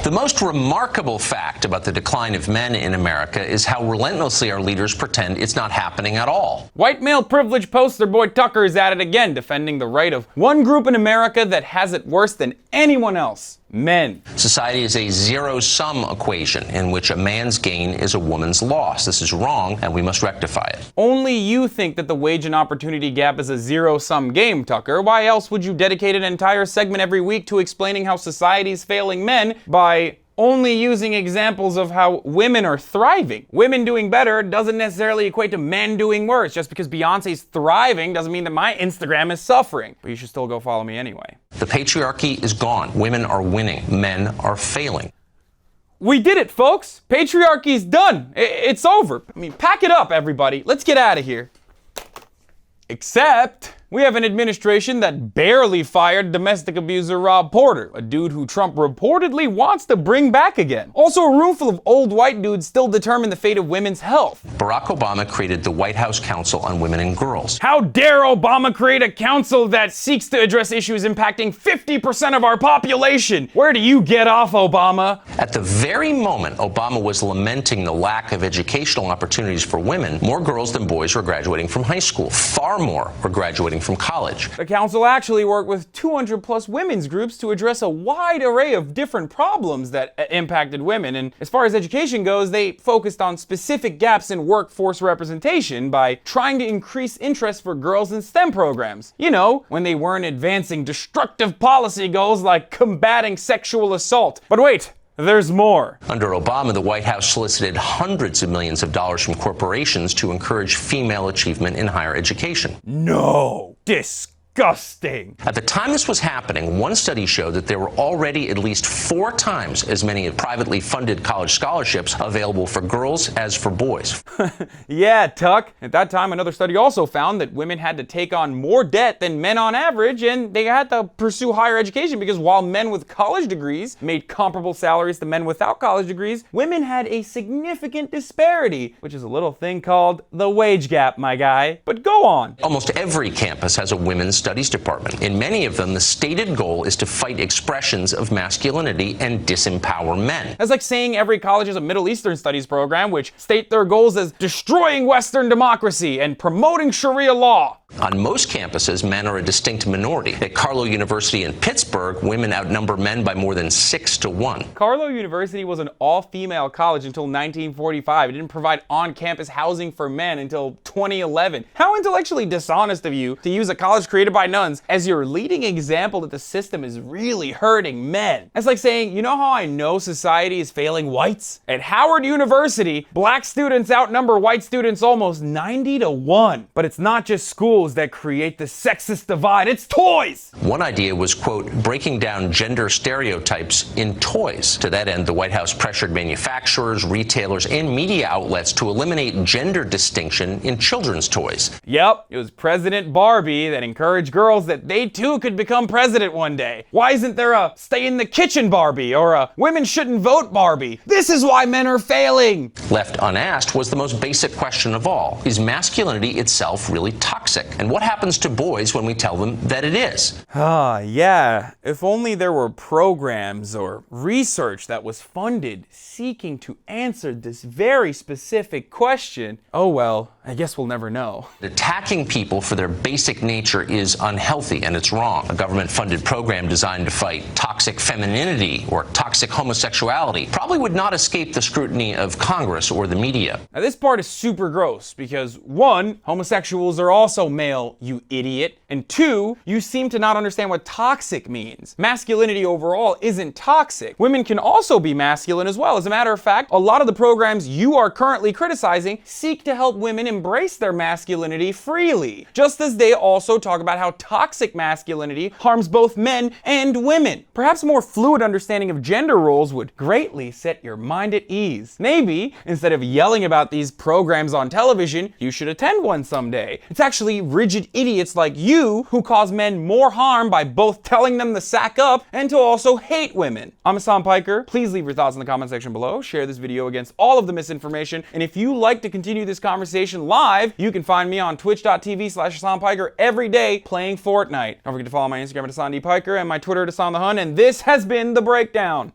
The most remarkable fact about the decline of men in America is how relentlessly our leaders pretend it's not happening at all. White male privilege poster boy Tucker is at it again, defending the right of one group in America that has it worse than anyone else: men. Society is a zero-sum equation in which a man's gain is a woman's loss. This is wrong, and we must rectify it. Only you think that the wage and opportunity gap is a zero-sum game, Tucker. Why else would you dedicate an entire segment every week to explaining how society's failing men by only using examples of how women are thriving? Women doing better doesn't necessarily equate to men doing worse. Just because Beyonce's thriving doesn't mean that my Instagram is suffering. But you should still go follow me anyway. The patriarchy is gone. Women are winning. Men are failing. We did it, folks. Patriarchy's done. It's over. I mean, pack it up, everybody. Let's get out of here. Except we have an administration that barely fired domestic abuser Rob Porter, a dude who Trump reportedly wants to bring back again. Also, a room full of old white dudes still determine the fate of women's health. Barack Obama created the White House Council on Women and Girls. How dare Obama create a council that seeks to address issues impacting 50% of our population? Where do you get off, Obama? At the very moment Obama was lamenting the lack of educational opportunities for women, more girls than boys were graduating from high school. Far more were graduating from college. The council actually worked with 200 plus women's groups to address a wide array of different problems that impacted women. And as far as education goes, they focused on specific gaps in workforce representation by trying to increase interest for girls in STEM programs. You know, when they weren't advancing destructive policy goals like combating sexual assault. But wait, there's more. Under Obama, the White House solicited hundreds of millions of dollars from corporations to encourage female achievement in higher education. No. Disgusting. At the time this was happening, one study showed that there were already at least 4 times as many privately funded college scholarships available for girls as for boys. Yeah, Tuck. At that time, another study also found that women had to take on more debt than men on average, and they had to pursue higher education because while men with college degrees made comparable salaries to men without college degrees, women had a significant disparity, which is a little thing called the wage gap, my guy. But go on. Almost every campus has a women's studies department. In many of them, the stated goal is to fight expressions of masculinity and disempower men. That's like saying every college has a Middle Eastern studies program, which state their goals as destroying Western democracy and promoting Sharia law. On most campuses, men are a distinct minority. At Carlow University in Pittsburgh, women outnumber men by more than 6 to 1. Carlow University was an all-female college until 1945. It didn't provide on-campus housing for men until 2011. How intellectually dishonest of you to use a college created by nuns as your leading example that the system is really hurting men. That's like saying, you know how I know society is failing whites? At Howard University, black students outnumber white students almost 90 to 1. But it's not just schools that create the sexist divide, it's toys! One idea was, quote, breaking down gender stereotypes in toys. To that end, the White House pressured manufacturers, retailers, and media outlets to eliminate gender distinction in children's toys. Yep, it was President Barbie that encouraged girls that they too could become president one day. Why isn't there a stay in the kitchen Barbie or a women shouldn't vote Barbie? This is why men are failing! Left unasked was the most basic question of all. Is masculinity itself really toxic? And what happens to boys when we tell them that it is? Yeah. If only there were programs or research that was funded seeking to answer this very specific question. Oh well, I guess we'll never know. Attacking people for their basic nature is unhealthy and it's wrong. A government-funded program designed to fight toxic femininity or toxic homosexuality probably would not escape the scrutiny of Congress or the media. Now this part is super gross because 1, homosexuals are also male, you idiot. And 2, you seem to not understand what toxic means. Masculinity overall isn't toxic. Women can also be masculine as well. As a matter of fact, a lot of the programs you are currently criticizing seek to help women embrace their masculinity freely, just as they also talk about how toxic masculinity harms both men and women. Perhaps a more fluid understanding of gender roles would greatly set your mind at ease. Maybe, instead of yelling about these programs on television, you should attend one someday. It's actually rigid idiots like you who cause men more harm by both telling them to sack up and to also hate women. I'm Hassan Piker. Please leave your thoughts in the comment section below. Share this video against all of the misinformation. And if you like to continue this conversation live, you can find me on twitch.tv/Hassan Piker every day playing Fortnite. Don't forget to follow my Instagram at Hassan D. Piker and my Twitter at Hassan the Hun. And this has been The Breakdown.